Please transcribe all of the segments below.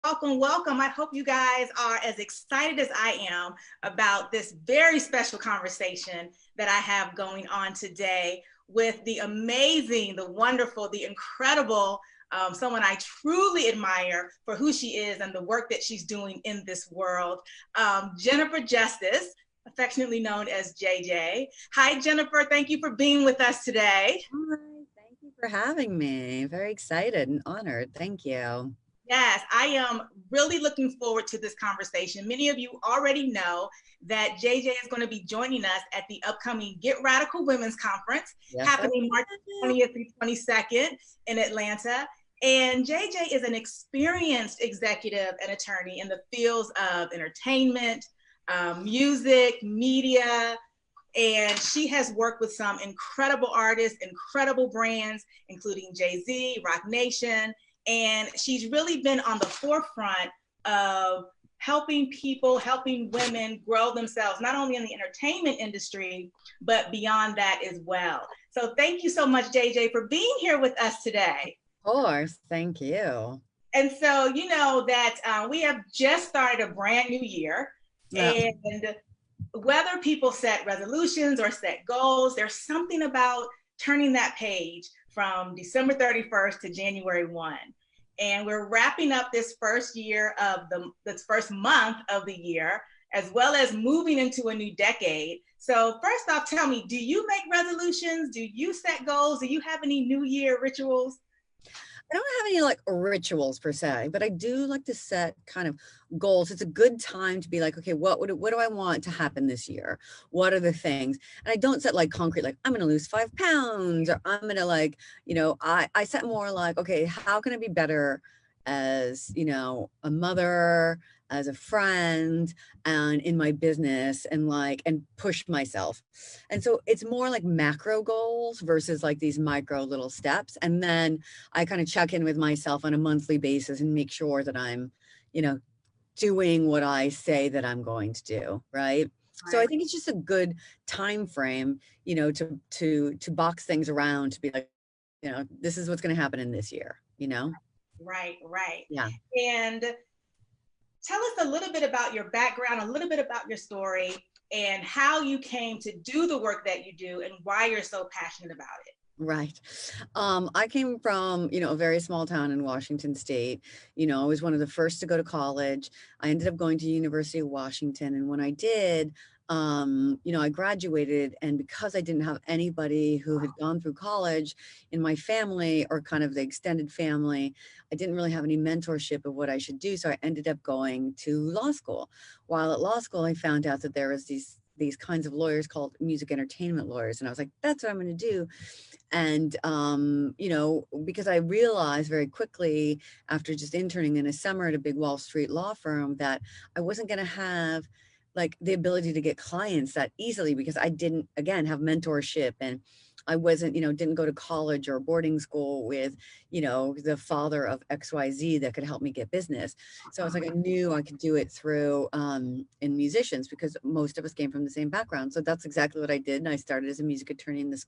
welcome, welcome. I hope you guys are as excited as I am about this very special conversation that I have going on today with the amazing, the wonderful, the incredible, someone I truly admire for who she is and the work that she's doing in this world, Jennifer Justice, affectionately known as JJ. Hi, Jennifer. Thank you for being with us today. Hi, thank you for having me. Very excited and honored. Thank you. Yes, I am really looking forward to this conversation. Many of you already know that JJ is going to be joining us at the upcoming Get Radical Women's Conference Yes, I happening March 20th through 22nd in Atlanta. And JJ is an experienced executive and attorney in the fields of entertainment, music, media, and she has worked with some incredible artists, incredible brands, including Jay-Z, RocNation, and she's really been on the forefront of helping people, helping women grow themselves, not only in the entertainment industry, but beyond that as well. So thank you so much, JJ, for being here with us today. Of course. Thank you. And so, you know that we have just started a brand new year, Yeah. and whether people set resolutions or set goals, there's something about turning that page from December 31st to January 1. And we're wrapping up this first year of this first month of the year, as well as moving into a new decade. So first off, tell me, do you make resolutions? Do you set goals? Do you have any New Year rituals? I don't have any like rituals per se, but I do like to set kind of goals. It's a good time to be like, okay, what do I want to happen this year? What are the things? And I don't set like concrete, like I'm going to lose 5 pounds or I'm going to like, I set more like, okay, how can I be better as, a mother, as a friend, and in my business and push myself. And so it's more like macro goals versus like these micro little steps. And then I kind of check in with myself on a monthly basis and make sure that I'm, you know, doing what I say that I'm going to do, right? So I Right, think it's just a good time frame, to box things around to be like, this is what's going to happen in this year. right. Yeah. And tell us a little bit about your background, a little bit about your story, and how you came to do the work that you do and why you're so passionate about it. Right. I came from, a very small town in Washington State. I was one of the first to go to college. I ended up going to University of Washington. And when I did, I graduated. And because I didn't have anybody who had gone through college in my family or kind of the extended family, I didn't really have any mentorship of what I should do. So I ended up going to law school. While at law school, I found out that there was these kinds of lawyers called music entertainment lawyers. And I was like, that's what I'm going to do. And, because I realized very quickly after just interning in a summer at a big Wall Street law firm that I wasn't going to have like the ability to get clients that easily because I didn't, again, have mentorship and I wasn't, didn't go to college or boarding school with, the father of XYZ that could help me get business. So I was like, I knew I could do it through in musicians because most of us came from the same background. So that's exactly what I did. And I started as a music attorney in this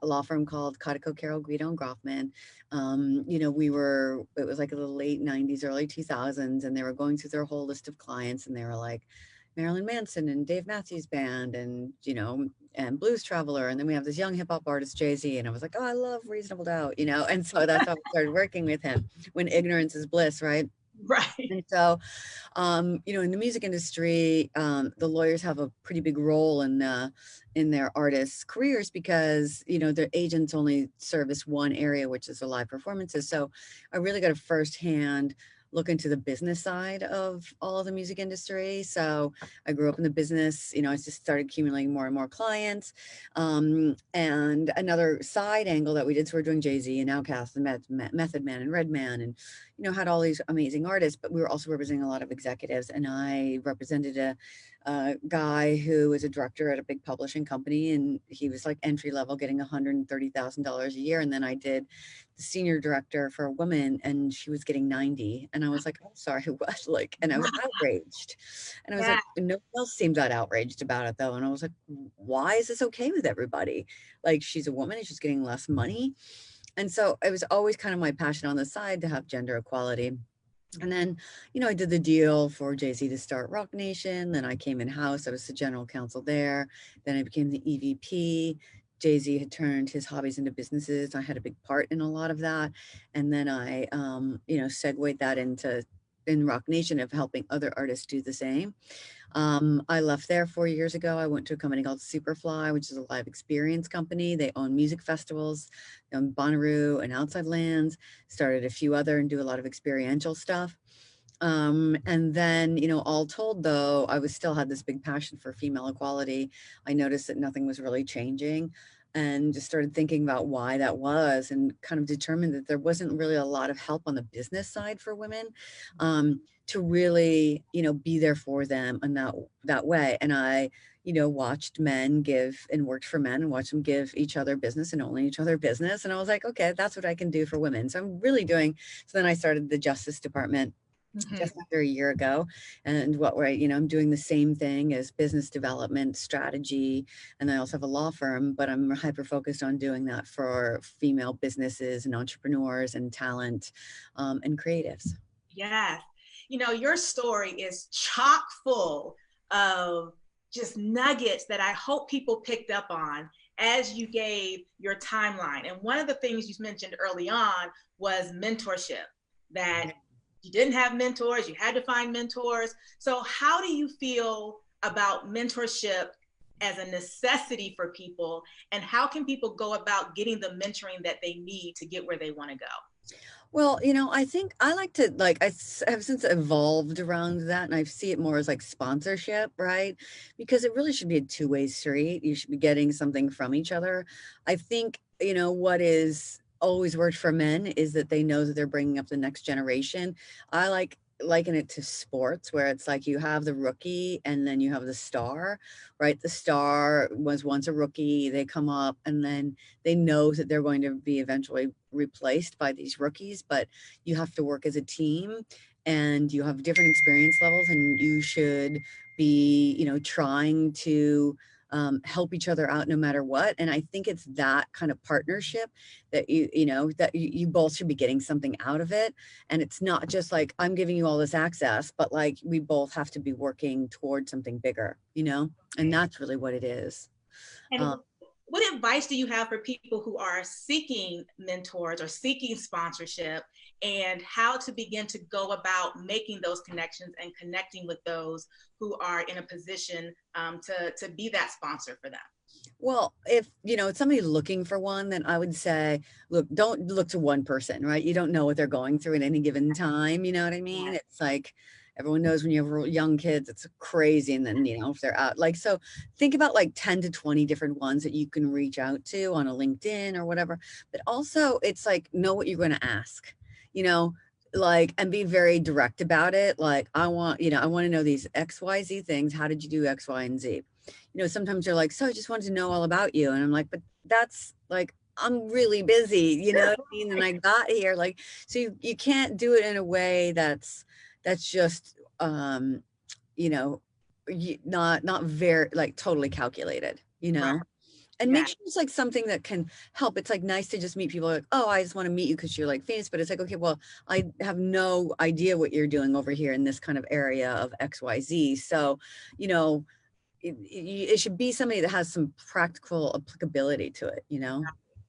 law firm called Cotico, Carroll, Guido and Groffman. It was like the late 90s, early 2000s, and they were going through their whole list of clients and they were like, Marilyn Manson and Dave Matthews Band and Blues Traveler. And then we have this young hip hop artist, Jay-Z. And I was like, oh, I love Reasonable Doubt. And so that's how I started working with him when ignorance is bliss, right? Right. And so, in the music industry, the lawyers have a pretty big role in their artists' careers because their agents only service one area, which is the live performances. So, I really got a firsthand look into the business side of all of the music industry. So, I grew up in the business. I just started accumulating more and more clients. And another side angle that we did, so we're doing Jay-Z and Outkast and Method Man and Redman and had all these amazing artists, but we were also representing a lot of executives. And I represented a guy who was a director at a big publishing company, and he was like entry level, getting $130,000 a year. And then I did the senior director for a woman, and she was getting 90. And I was like, I'm sorry, what? Like, and I was outraged. And I was Yeah. like, no one else seemed that outraged about it though. And I was like, why is this okay with everybody? Like, she's a woman and she's getting less money. And so it was always kind of my passion on the side to have gender equality. And then, I did the deal for Jay-Z to start RocNation. Then I came in house. I was the general counsel there. Then I became the EVP. Jay-Z had turned his hobbies into businesses. I had a big part in a lot of that. And then I, segued that into in RocNation of helping other artists do the same. I left there 4 years ago. I went to a company called Superfly, which is a live experience company. They own music festivals in Bonnaroo and Outside Lands, started a few other and do a lot of experiential stuff. And then, all told though, I was still had this big passion for female equality. I noticed that nothing was really changing and just started thinking about why that was and kind of determined that there wasn't really a lot of help on the business side for women to really, be there for them in that way. And I, watched men give and worked for men and watched them give each other business and only each other business. And I was like, okay, that's what I can do for women. So I'm really doing, so then I started the Justice Department just under a year ago. And I'm doing the same thing as business development strategy. And I also have a law firm, but I'm hyper focused on doing that for female businesses and entrepreneurs and talent and creatives. Yes. Your story is chock full of just nuggets that I hope people picked up on as you gave your timeline. And one of the things you mentioned early on was mentorship, that you didn't have mentors, you had to find mentors. So how do you feel about mentorship as a necessity for people, and how can people go about getting the mentoring that they need to get where they want to go? Well, I think I like to have since evolved around that, and I see it more as like sponsorship, right? Because it really should be a two-way street. You should be getting something from each other. I think, what is always worked for men is that they know that they're bringing up the next generation. I liken it to sports where it's like you have the rookie and then you have the star, right? The star was once a rookie, they come up and then they know that they're going to be eventually replaced by these rookies, but you have to work as a team and you have different experience levels and you should be, trying to help each other out no matter what. And I think it's that kind of partnership that you both should be getting something out of it. And it's not just like, I'm giving you all this access, but like we both have to be working towards something bigger, and that's really what it is. And what advice do you have for people who are seeking mentors or seeking sponsorship, and how to begin to go about making those connections and connecting with those who are in a position to be that sponsor for them? Well, if it's somebody looking for one, then I would say, look, don't look to one person, right? You don't know what they're going through at any given time. You know what I mean? It's like everyone knows when you have young kids, it's crazy. And then, if they're out, so think about like 10 to 20 different ones that you can reach out to on a LinkedIn or whatever. But also it's like, know what you're going to ask, and be very direct about it. Like, I want to know these XYZ things. How did you do X, Y, and Z? Sometimes you're like, so I just wanted to know all about you. And I'm like, but that's like, I'm really busy, you know what I mean? And I got here, so you can't do it in a way that's just, not very like totally calculated, Right. and Yeah. make sure it's like something that can help. It's like nice to just meet people like, oh, I just want to meet you because you're like famous, but it's like, okay, well, I have no idea what you're doing over here in this kind of area of XYZ. So, it should be somebody that has some practical applicability to it,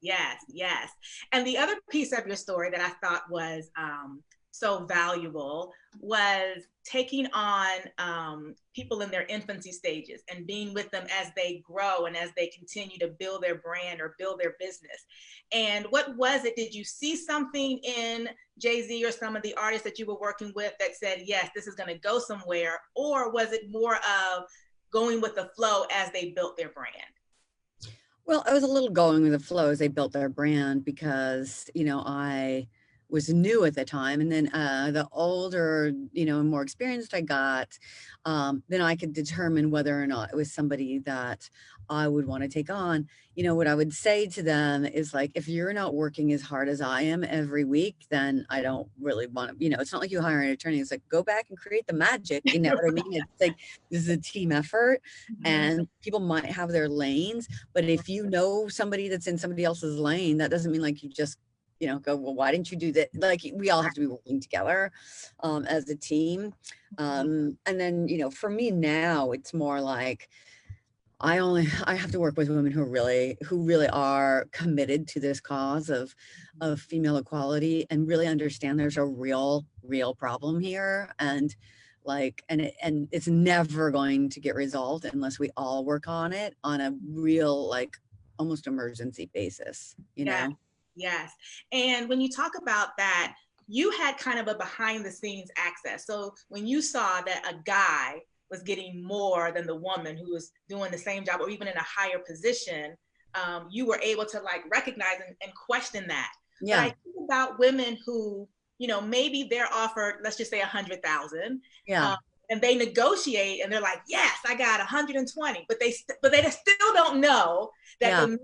Yes, yes. And the other piece of your story that I thought was so valuable was taking on people in their infancy stages and being with them as they grow and as they continue to build their brand or build their business. And what was it? Did you see something in Jay-Z or some of the artists that you were working with that said, yes, this is going to go somewhere? Or was it more of going with the flow as they built their brand? Well, I was a little going with the flow as they built their brand because, I was new at the time. And then the older, and more experienced I got, then I could determine whether or not it was somebody that I would want to take on. What I would say to them is like, if you're not working as hard as I am every week, then I don't really want to, it's not like you hire an attorney. It's like, go back and create the magic. You know what I mean? It's like, this is a team effort and people might have their lanes, but if you know somebody that's in somebody else's lane, that doesn't mean like you just you know, go, well, why didn't you do that? Like, we all have to be working together as a team. And then, you know, for me now, it's more like, I have to work with women who really are committed to this cause of female equality, and really understand there's a real problem here. And like, and it's never going to get resolved unless we all work on it on a real, like, almost emergency basis, you Yeah. know? Yes. And when you talk about that, you had kind of a behind the scenes access. So when you saw that a guy was getting more than the woman who was doing the same job or even in a higher position, you were able to like recognize and question that. But I Yeah. think about women who, you know, maybe they're offered, let's just say 100,000, Yeah. and they negotiate and they're like, yes, I got 120, but they still don't know that Yeah. the